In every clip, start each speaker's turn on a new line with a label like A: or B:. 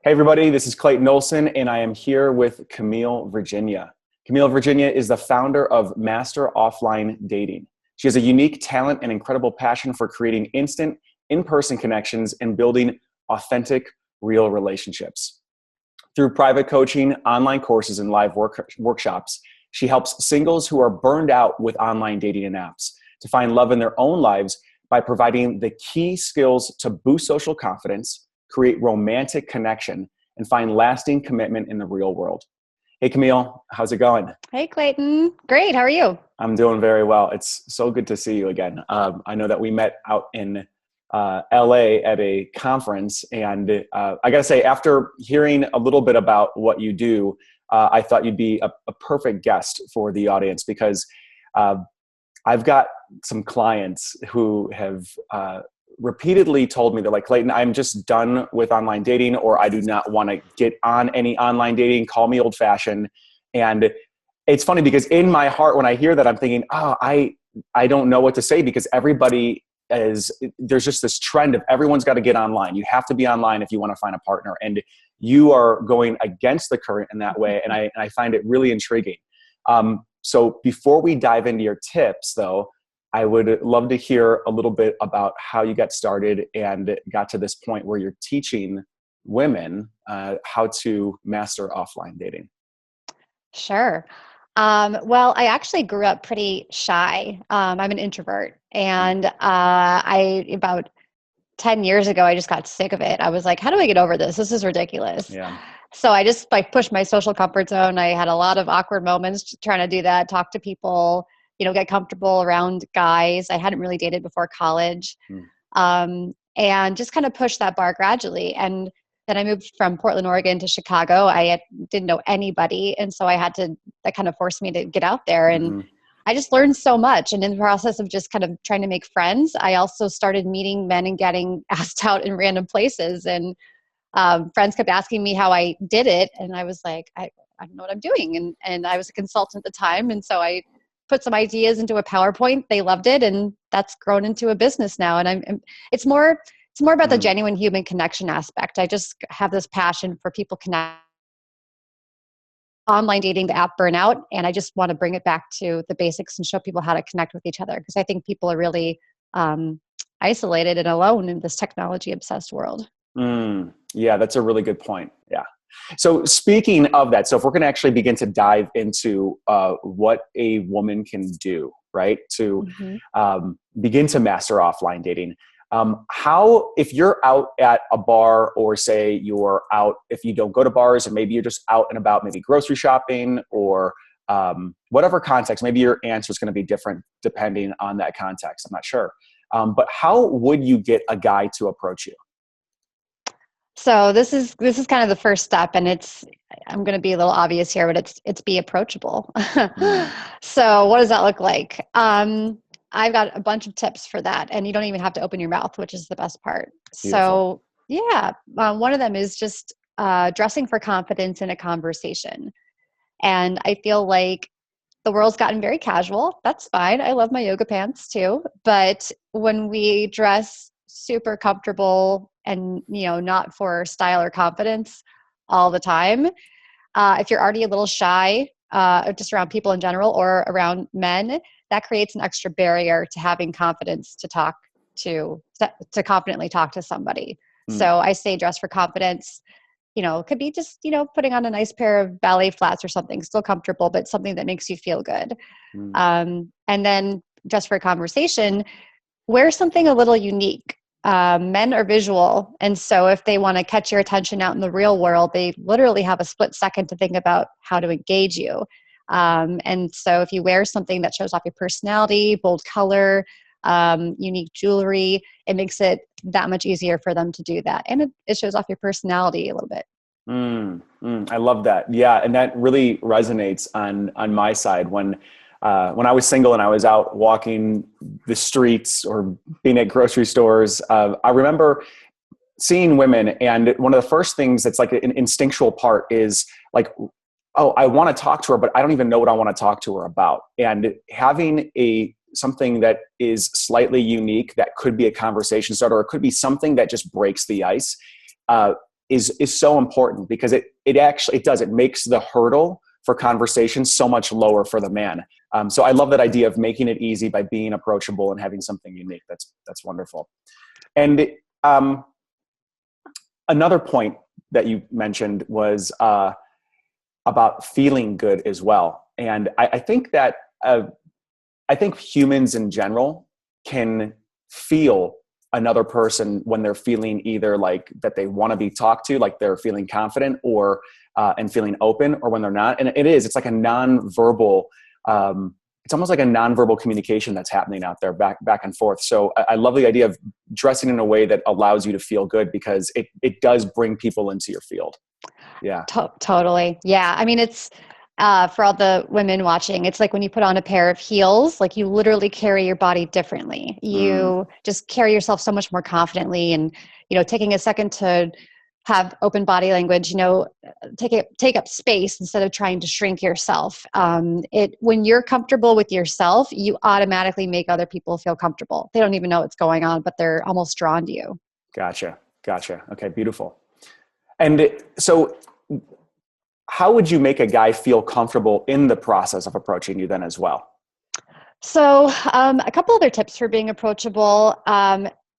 A: Hey everybody, this is Clayton Olson and I am here with Camille Virginia. Camille Virginia is the founder of Master Offline Dating. She has a unique talent and incredible passion for creating instant, in-person connections and building authentic, real relationships. Through private coaching, online courses, and live workshops, she helps singles who are burned out with online dating and apps to find love in their own lives by providing the key skills to boost social confidence, create romantic connection, and find lasting commitment in the real world. Hey, Camille, how's it going?
B: Hey, Clayton. Great. How are you?
A: I'm doing very well. It's so good to see you again. I know that we met out in LA at a conference, and I got to say, after hearing a little bit about what you do, I thought you'd be a perfect guest for the audience because I've got some clients who have repeatedly told me, they're like, Clayton, I'm just done with online dating, or I do not want to get on any online dating. Call me old fashioned. And it's funny because in my heart, when I hear that, I'm thinking, oh, I don't know what to say because there's just this trend of everyone's got to get online. You have to be online if you want to find a partner. And you are going against the current in that way. And I find it really intriguing. So before we dive into your tips though, I would love to hear a little bit about how you got started and got to this point where you're teaching women how to master offline dating.
B: Sure. Well, I actually grew up pretty shy. I'm an introvert, and about 10 years ago, I just got sick of it. I was like, how do I get over this? This is ridiculous.
A: Yeah.
B: So I just pushed my social comfort zone. I had a lot of awkward moments trying to do that, talk to people, get comfortable around guys. I hadn't really dated before college. And just kind of pushed that bar gradually. And then I moved from Portland, Oregon to Chicago. Didn't know anybody. And so that kind of forced me to get out there. And I just learned so much. And in the process of just kind of trying to make friends, I also started meeting men and getting asked out in random places. And friends kept asking me how I did it. And I was like, I don't know what I'm doing. And I was a consultant at the time. And so I put some ideas into a PowerPoint. They loved it. And that's grown into a business now. And it's more about the genuine human connection aspect. I just have this passion for people connect online dating, the app burnout. And I just want to bring it back to the basics and show people how to connect with each other. Because I think people are really isolated and alone in this technology obsessed world.
A: Yeah, that's a really good point. Yeah. So speaking of that, so if we're going to actually begin to dive into what a woman can do, right, to begin to master offline dating, if you're out at a bar, or say you're out, if you don't go to bars, and maybe you're just out and about, maybe grocery shopping or whatever context, maybe your answer is going to be different depending on that context. I'm not sure. But how would you get a guy to approach you?
B: So this is kind of the first step, and I'm going to be a little obvious here, but it's be approachable. So what does that look like? I've got a bunch of tips for that, and you don't even have to open your mouth, which is the best part.
A: Beautiful.
B: So yeah, one of them is just dressing for confidence in a conversation. And I feel like the world's gotten very casual. That's fine. I love my yoga pants too. But when we dress super comfortable and, not for style or confidence all the time, if you're already a little shy, just around people in general or around men, that creates an extra barrier to having confidence to confidently talk to somebody. So I say dress for confidence. It could be just, putting on a nice pair of ballet flats or something, still comfortable, but something that makes you feel good. And then just for a conversation, wear something a little unique. Men are visual. And so if they want to catch your attention out in the real world, they literally have a split second to think about how to engage you. And so if you wear something that shows off your personality, bold color, unique jewelry, it makes it that much easier for them to do that. And it shows off your personality a little bit.
A: I love that. Yeah. And that really resonates on my side when I was single and I was out walking the streets or being at grocery stores. I remember seeing women, and one of the first things that's like an instinctual part is like, oh, I want to talk to her, but I don't even know what I want to talk to her about. And having something that is slightly unique, that could be a conversation starter, or it could be something that just breaks the ice, is so important, because it makes the hurdle for conversation so much lower for the man. So I love that idea of making it easy by being approachable and having something unique. That's wonderful. And another point that you mentioned was about feeling good as well. And I think that I think humans in general can feel another person when they're feeling either like that they want to be talked to, like they're feeling confident, or and feeling open, or when they're not. And it's like a nonverbal, it's almost like a nonverbal communication that's happening out there back and forth. So I love the idea of dressing in a way that allows you to feel good, because it does bring people into your field. Yeah.
B: Totally. Yeah. I mean, it's, for all the women watching, it's like when you put on a pair of heels, like you literally carry your body differently. You just carry yourself so much more confidently, and, taking a second to have open body language, take up space instead of trying to shrink yourself. When you're comfortable with yourself, you automatically make other people feel comfortable. They don't even know what's going on, but they're almost drawn to you.
A: Gotcha. Okay. Beautiful. And so how would you make a guy feel comfortable in the process of approaching you then as well?
B: So a couple other tips for being approachable.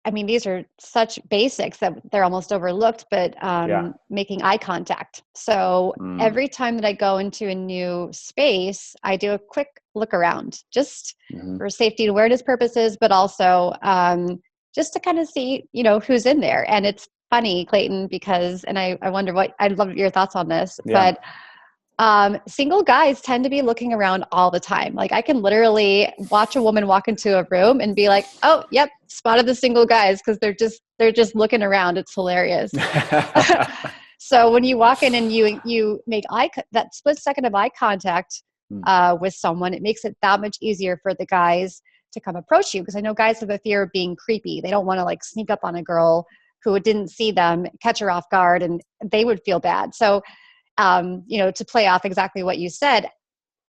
B: I mean, these are such basics that they're almost overlooked, but making eye contact. So every time that I go into a new space, I do a quick look around, just for safety and awareness purposes, but also just to kind of see, who's in there. And it's funny, Clayton, because, and I wonder I'd love your thoughts on this, but single guys tend to be looking around all the time. Like I can literally watch a woman walk into a room and be like, oh, yep, spotted the single guys, because they're just looking around. It's hilarious. So when you walk in and you make that split second of eye contact with someone, it makes it that much easier for the guys to come approach you. Because I know guys have a fear of being creepy. They don't want to like sneak up on a girl who didn't see them, catch her off guard, and they would feel bad. So, to play off exactly what you said,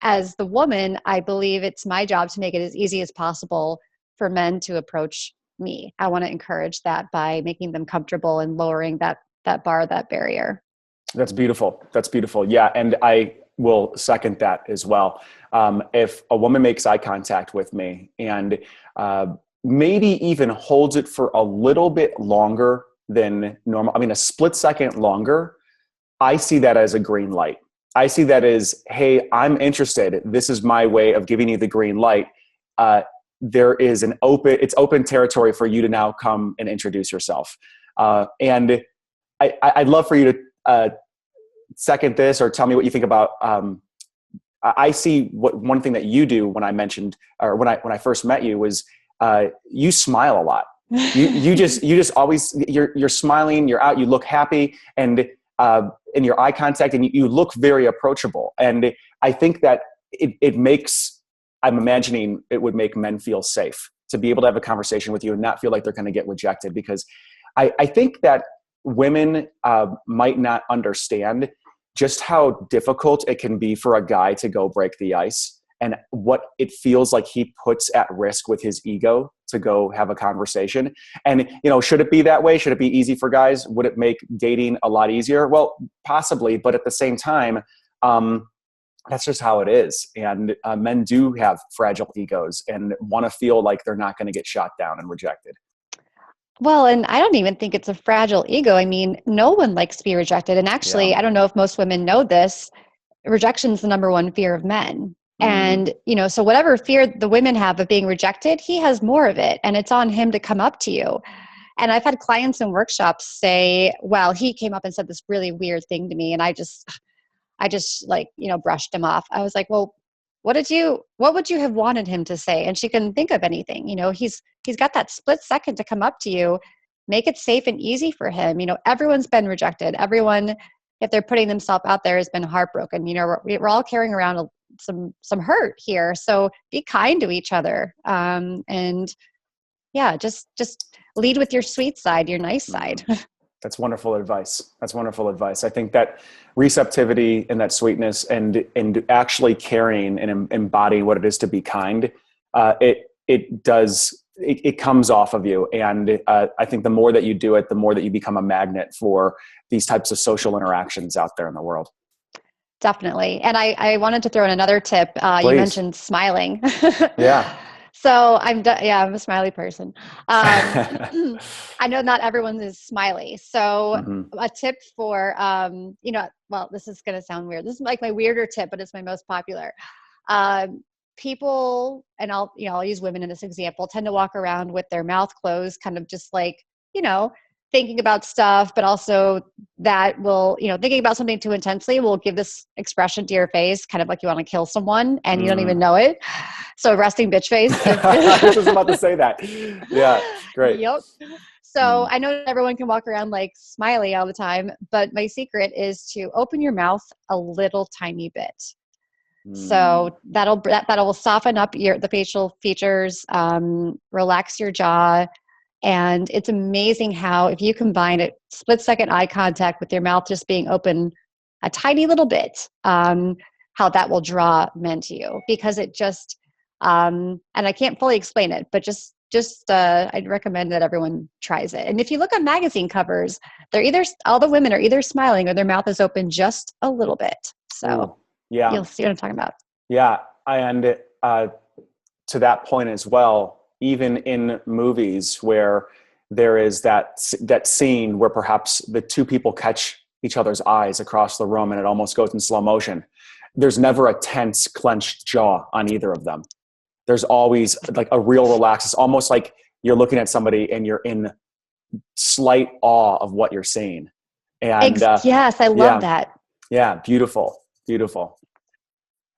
B: as the woman, I believe it's my job to make it as easy as possible for men to approach me. I want to encourage that by making them comfortable and lowering that bar, that barrier.
A: That's beautiful. Yeah. And I will second that as well. If a woman makes eye contact with me and maybe even holds it for a little bit longer than normal, I mean, a split second longer, I see that as a green light. I see that as, hey, I'm interested. This is my way of giving you the green light. There is it's open territory for you to now come and introduce yourself. And I'd love for you to second this or tell me what you think about, I see one thing that you do when I mentioned, or when I first met you was, you smile a lot. You just always, you're smiling, you're out, you look happy, and in your eye contact, and you look very approachable. And I think that I'm imagining it would make men feel safe to be able to have a conversation with you and not feel like they're going to get rejected. Because I think that women might not understand just how difficult it can be for a guy to go break the ice, and what it feels like he puts at risk with his ego to go have a conversation. And, should it be that way? Should it be easy for guys? Would it make dating a lot easier? Well, possibly, but at the same time, that's just how it is. And men do have fragile egos and want to feel like they're not going to get shot down and rejected.
B: Well, and I don't even think it's a fragile ego. I mean, no one likes to be rejected. And actually, I don't know if most women know this, rejection is the number one fear of men. And, so whatever fear the women have of being rejected, he has more of it, and it's on him to come up to you. And I've had clients in workshops say, well, he came up and said this really weird thing to me, and I just like, brushed him off. I was like, well, what would you have wanted him to say? And she couldn't think of anything. He's got that split second to come up to you, make it safe and easy for him. Everyone's been rejected. Everyone, if they're putting themselves out there, has been heartbroken. We're all carrying around some hurt here. So be kind to each other. And yeah, just lead with your sweet side, your nice side.
A: That's wonderful advice. I think that receptivity and that sweetness and actually carrying and embodying what it is to be kind, it does it comes off of you. And I think the more that you do it, the more that you become a magnet for these types of social interactions out there in the world.
B: Definitely. And I wanted to throw in another tip. You mentioned smiling.
A: Yeah.
B: So I'm a smiley person. I know not everyone is smiley. So a tip for, well, this is going to sound weird. This is like my weirder tip, but it's my most popular. People, and I'll use women in this example, tend to walk around with their mouth closed, kind of just like, thinking about stuff, but also that will, thinking about something too intensely will give this expression to your face, kind of like you want to kill someone and you don't even know it. So resting bitch face.
A: I was just about to say that. Yeah, great.
B: Yep. So I know everyone can walk around like smiley all the time, but my secret is to open your mouth a little tiny bit. So that'll soften up the facial features, relax your jaw. And it's amazing how if you combine a split-second eye contact with your mouth just being open a tiny little bit, how that will draw men to you. Because it just, and I can't fully explain it, but just I'd recommend that everyone tries it. And if you look on magazine covers, all the women are either smiling or their mouth is open just a little bit. So you'll see what I'm talking about.
A: Yeah, and to that point as well, even in movies where there is that scene where perhaps the two people catch each other's eyes across the room and it almost goes in slow motion, there's never a tense, clenched jaw on either of them. There's always like a real relax. It's almost like you're looking at somebody and you're in slight awe of what you're seeing. And
B: yes, I love that.
A: Yeah, beautiful, beautiful.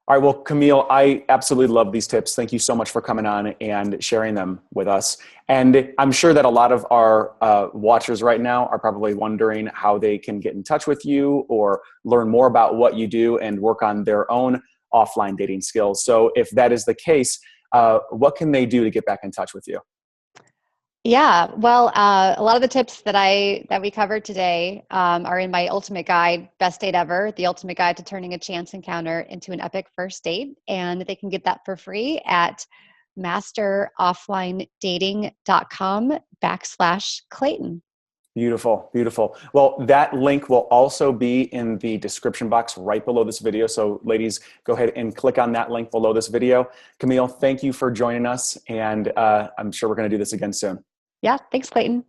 A: All right, well, Camille, I absolutely love these tips. Thank you so much for coming on and sharing them with us. And I'm sure that a lot of our watchers right now are probably wondering how they can get in touch with you or learn more about what you do and work on their own offline dating skills. So if that is the case, what can they do to get back in touch with you?
B: Yeah, well, a lot of the tips that we covered today are in my ultimate guide, Best Date Ever, the ultimate guide to turning a chance encounter into an epic first date. And they can get that for free at masterofflinedating.com/Clayton.
A: Beautiful, beautiful. Well, that link will also be in the description box right below this video. So ladies, go ahead and click on that link below this video. Camille, thank you for joining us. And I'm sure we're going to do this again soon.
B: Yeah, thanks, Clayton.